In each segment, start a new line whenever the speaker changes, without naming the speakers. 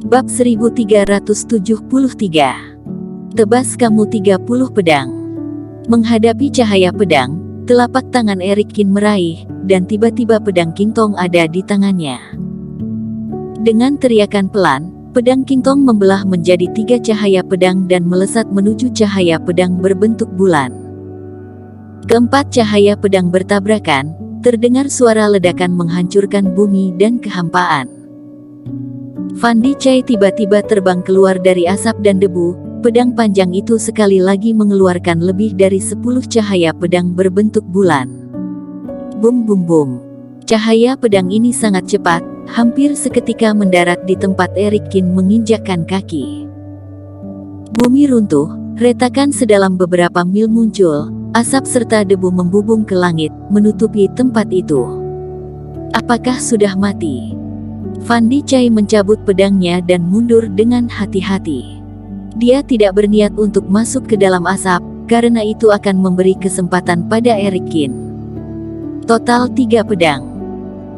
Bab 1373. Tebas kamu 30 pedang. Menghadapi cahaya pedang, telapak tangan Erik Kin meraih, dan tiba-tiba pedang King Tong ada di tangannya. Dengan teriakan pelan, pedang King Tong membelah menjadi 3 cahaya pedang dan melesat menuju cahaya pedang berbentuk bulan. Keempat cahaya pedang bertabrakan, terdengar suara ledakan menghancurkan bumi dan kehampaan. Fan Di Chai tiba-tiba terbang keluar dari asap dan debu. Pedang panjang itu sekali lagi mengeluarkan lebih dari 10 cahaya pedang berbentuk bulan. Bum bum bum. Cahaya pedang ini sangat cepat, hampir seketika mendarat di tempat Erik Kin menginjakkan kaki. Bumi runtuh, retakan sedalam beberapa mil muncul, asap serta debu membubung ke langit, menutupi tempat itu. Apakah sudah mati? Fan Di Chai mencabut pedangnya dan mundur dengan hati-hati. Dia tidak berniat untuk masuk ke dalam asap, karena itu akan memberi kesempatan pada Erik Kin. Total 3 pedang.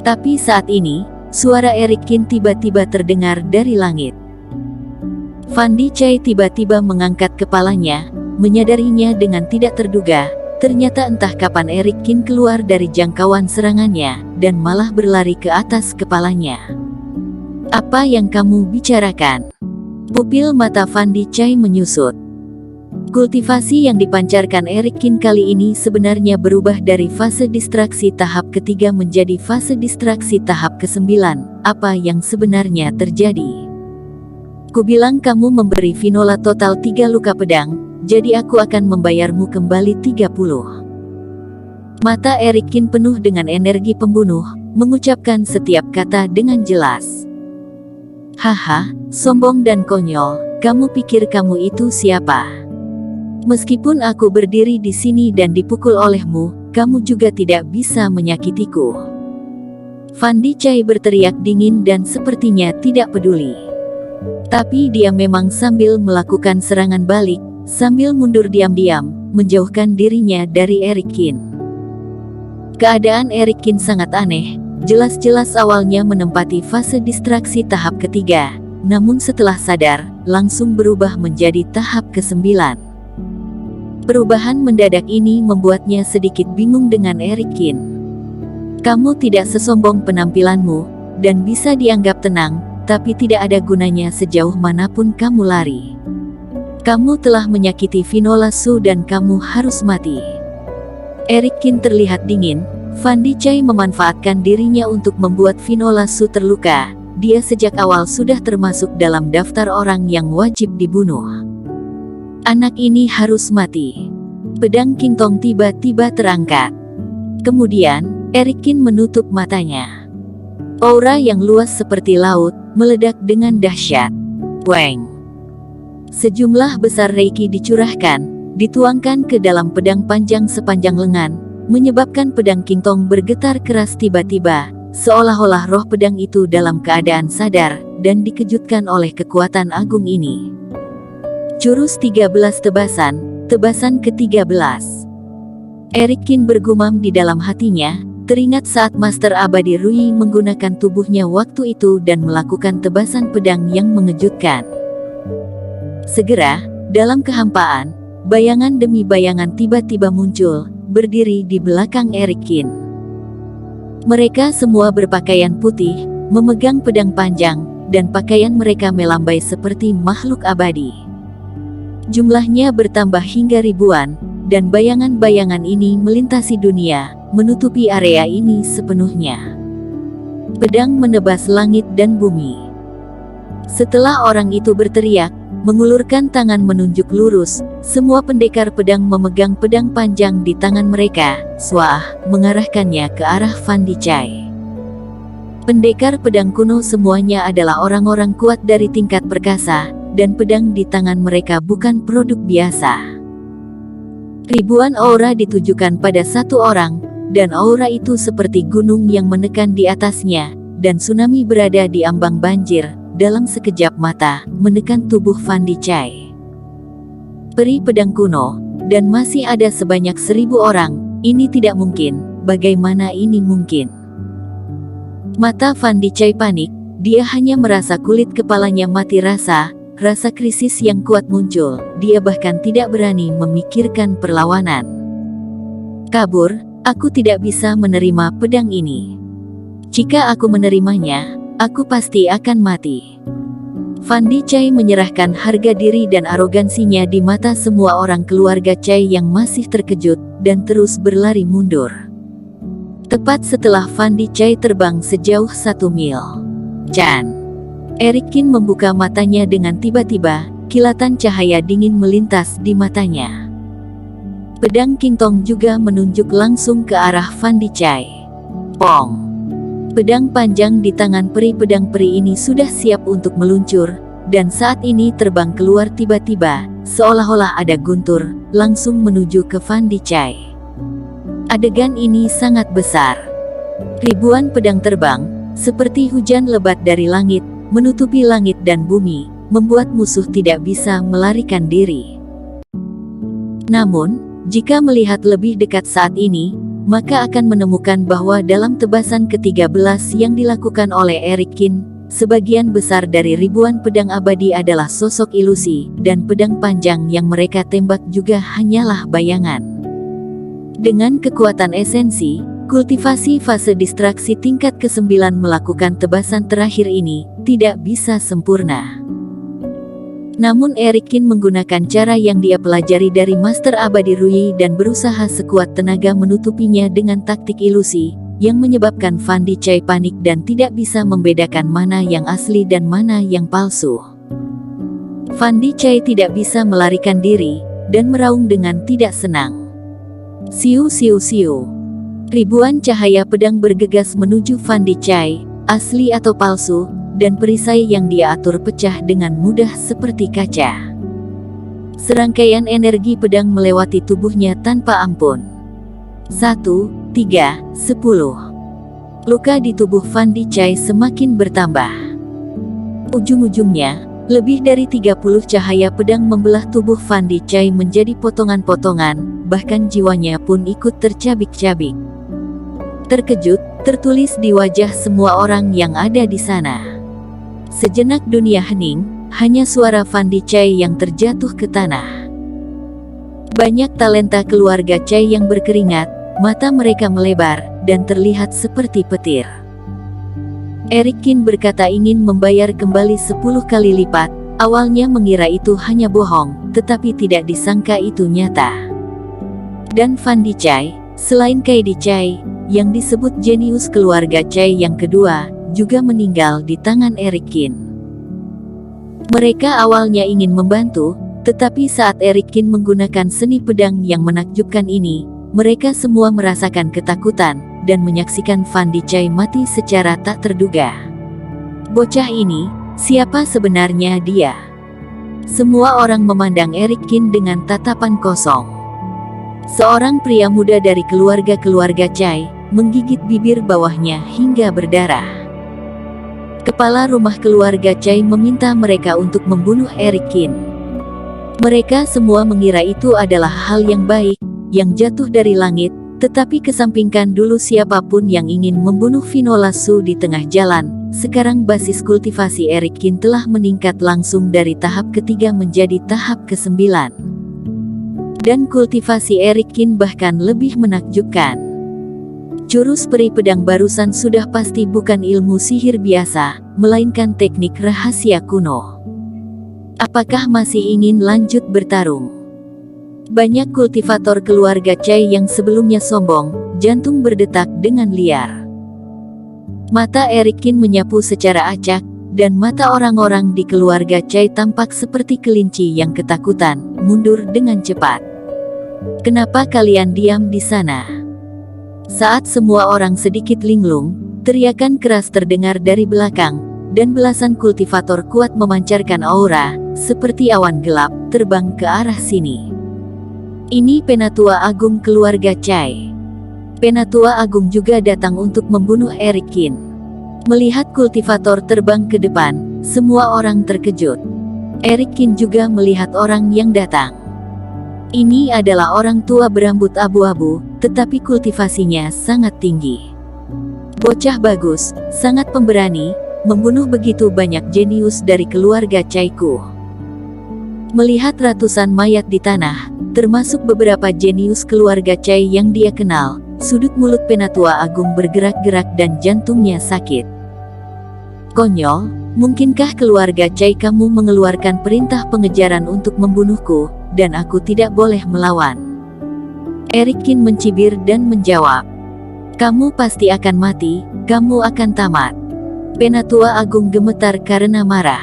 Tapi saat ini, suara Erik Kin tiba-tiba terdengar dari langit. Fan Di Chai tiba-tiba mengangkat kepalanya, menyadarinya dengan tidak terduga, ternyata entah kapan Erik Kin keluar dari jangkauan serangannya, dan malah berlari ke atas kepalanya. Apa yang kamu bicarakan? Pupil mata Fan Di Chai menyusut. Kultivasi yang dipancarkan Erik Kin kali ini sebenarnya berubah dari fase distraksi tahap ketiga menjadi fase distraksi tahap ke-9. Apa yang sebenarnya terjadi? Kubilang kamu memberi Vinola total 3 luka pedang, jadi aku akan membayarmu kembali 30. Mata Erik Kin penuh dengan energi pembunuh, mengucapkan setiap kata dengan jelas. Haha, sombong dan konyol, kamu pikir kamu itu siapa? Meskipun aku berdiri di sini dan dipukul olehmu, kamu juga tidak bisa menyakitiku. Fan Di Chai berteriak dingin dan sepertinya tidak peduli. Tapi dia memang sambil melakukan serangan balik, sambil mundur diam-diam, menjauhkan dirinya dari Erik Kin. Keadaan Erik Kin sangat aneh. Jelas-jelas awalnya menempati fase distraksi tahap ketiga, namun setelah sadar, langsung berubah menjadi tahap ke-9. Perubahan mendadak ini membuatnya sedikit bingung dengan Erik Kin. Kamu tidak sesombong penampilanmu, dan bisa dianggap tenang, tapi tidak ada gunanya sejauh manapun kamu lari. Kamu telah menyakiti Vinola Su dan kamu harus mati. Erik Kin terlihat dingin. Fan Di Chai memanfaatkan dirinya untuk membuat Vinola Su terluka. Dia sejak awal sudah termasuk dalam daftar orang yang wajib dibunuh. Anak ini harus mati. Pedang King Tong tiba-tiba terangkat. Kemudian, Erik Kin menutup matanya. Aura yang luas seperti laut, meledak dengan dahsyat. Weng. Sejumlah besar reiki dicurahkan, dituangkan ke dalam pedang panjang sepanjang lengan, menyebabkan pedang King Tong bergetar keras tiba-tiba, seolah-olah roh pedang itu dalam keadaan sadar, dan dikejutkan oleh kekuatan agung ini. Jurus 13 tebasan, tebasan ke-13. Erik Kin bergumam di dalam hatinya, teringat saat Master Abadi Rui menggunakan tubuhnya waktu itu dan melakukan tebasan pedang yang mengejutkan. Segera, dalam kehampaan, bayangan demi bayangan tiba-tiba muncul, berdiri di belakang Erik Kin. Mereka semua berpakaian putih, memegang pedang panjang, dan pakaian mereka melambai seperti makhluk abadi. Jumlahnya bertambah hingga ribuan, dan bayangan-bayangan ini melintasi dunia, menutupi area ini sepenuhnya. Pedang menebas langit dan bumi. Setelah orang itu berteriak, mengulurkan tangan menunjuk lurus, semua pendekar pedang memegang pedang panjang di tangan mereka, swah, mengarahkannya ke arah Fan Di Chai. Pendekar pedang kuno semuanya adalah orang-orang kuat dari tingkat perkasa, dan pedang di tangan mereka bukan produk biasa. Ribuan aura ditujukan pada satu orang, dan aura itu seperti gunung yang menekan di atasnya, dan tsunami berada di ambang banjir. Dalam sekejap mata, menekan tubuh Fan Di Chai. Peri pedang kuno, dan masih ada sebanyak 1000 orang, ini tidak mungkin, bagaimana ini mungkin? Mata Fan Di Chai panik, dia hanya merasa kulit kepalanya mati rasa krisis yang kuat muncul. Dia bahkan tidak berani memikirkan perlawanan. Kabur, aku tidak bisa menerima pedang ini. Jika aku menerimanya, aku pasti akan mati. Fan Dicai menyerahkan harga diri dan arogansinya di mata semua orang keluarga Cai yang masih terkejut dan terus berlari mundur. Tepat setelah Fan Dicai terbang sejauh 1 mil. Chan. Eric Kin membuka matanya dengan tiba-tiba, kilatan cahaya dingin melintas di matanya. Pedang King Tong juga menunjuk langsung ke arah Fan Dicai. Pong. Pedang panjang di tangan peri pedang peri ini sudah siap untuk meluncur, dan saat ini terbang keluar tiba-tiba, seolah-olah ada guntur, langsung menuju ke Fan Dicai. Adegan ini sangat besar. Ribuan pedang terbang, seperti hujan lebat dari langit, menutupi langit dan bumi, membuat musuh tidak bisa melarikan diri. Namun, jika melihat lebih dekat saat ini, maka akan menemukan bahwa dalam tebasan ke-13 yang dilakukan oleh Eric Kin, sebagian besar dari ribuan pedang abadi adalah sosok ilusi, dan pedang panjang yang mereka tembak juga hanyalah bayangan. Dengan kekuatan esensi, kultivasi fase distraksi tingkat ke-9 melakukan tebasan terakhir ini, tidak bisa sempurna. Namun Eric Kin menggunakan cara yang dia pelajari dari Master Abadi Rui dan berusaha sekuat tenaga menutupinya dengan taktik ilusi, yang menyebabkan Fan Dicai panik dan tidak bisa membedakan mana yang asli dan mana yang palsu. Fan Dicai tidak bisa melarikan diri, dan meraung dengan tidak senang. Siu siu siu. Ribuan cahaya pedang bergegas menuju Fan Dicai, asli atau palsu, dan perisai yang dia atur pecah dengan mudah seperti kaca. Serangkaian energi pedang melewati tubuhnya tanpa ampun. 1, 3, 10. Luka di tubuh Fan Dicai semakin bertambah. Ujung-ujungnya, lebih dari 30 cahaya pedang membelah tubuh Fan Dicai menjadi potongan-potongan, bahkan jiwanya pun ikut tercabik-cabik. Terkejut, tertulis di wajah semua orang yang ada di sana. Sejenak dunia hening, hanya suara Fan Dicai yang terjatuh ke tanah. Banyak talenta keluarga Cai yang berkeringat, mata mereka melebar, dan terlihat seperti petir. Eric Kin berkata ingin membayar kembali 10 kali lipat, awalnya mengira itu hanya bohong, tetapi tidak disangka itu nyata. Dan Fan Dicai, selain Kai Dicai, yang disebut jenius keluarga Cai yang kedua, juga meninggal di tangan Eric Kin. Mereka awalnya ingin membantu, tetapi saat Eric Kin menggunakan seni pedang yang menakjubkan ini, mereka semua merasakan ketakutan, dan menyaksikan Fan Dicai mati secara tak terduga. Bocah ini, siapa sebenarnya dia? Semua orang memandang Eric Kin dengan tatapan kosong. Seorang pria muda dari keluarga Cai, menggigit bibir bawahnya hingga berdarah. Kepala rumah keluarga Cai meminta mereka untuk membunuh Eric Kin. Mereka semua mengira itu adalah hal yang baik, yang jatuh dari langit, tetapi kesampingkan dulu siapapun yang ingin membunuh Vinola Su di tengah jalan. Sekarang basis kultivasi Eric Kin telah meningkat langsung dari tahap ke-3 menjadi tahap ke-9. Dan kultivasi Eric Kin bahkan lebih menakjubkan. Jurus peri pedang barusan sudah pasti bukan ilmu sihir biasa, melainkan teknik rahasia kuno. Apakah masih ingin lanjut bertarung? Banyak kultivator keluarga Cai yang sebelumnya sombong, jantung berdetak dengan liar. Mata Eric Kin menyapu secara acak, dan mata orang-orang di keluarga Cai tampak seperti kelinci yang ketakutan, mundur dengan cepat. Kenapa kalian diam di sana? Saat semua orang sedikit linglung, teriakan keras terdengar dari belakang, dan belasan kultivator kuat memancarkan aura, seperti awan gelap, terbang ke arah sini. Ini Penatua Agung keluarga Cai. Penatua Agung juga datang untuk membunuh Eric Kin. Melihat kultivator terbang ke depan, semua orang terkejut. Eric Kin juga melihat orang yang datang. Ini adalah orang tua berambut abu-abu, tetapi kultivasinya sangat tinggi. Bocah bagus, sangat pemberani, membunuh begitu banyak jenius dari keluarga Chaiku. Melihat ratusan mayat di tanah, termasuk beberapa jenius keluarga Chai yang dia kenal, sudut mulut Penatua Agung bergerak-gerak dan jantungnya sakit. Konyol, mungkinkah keluarga Chai kamu mengeluarkan perintah pengejaran untuk membunuhku, dan aku tidak boleh melawan? Erikin mencibir dan menjawab, kamu pasti akan mati, kamu akan tamat. Penatua Agung gemetar karena marah.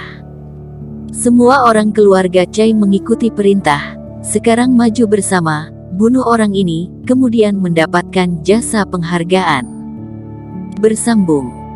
Semua orang keluarga Chai mengikuti perintah. Sekarang maju bersama, bunuh orang ini, kemudian mendapatkan jasa penghargaan. Bersambung.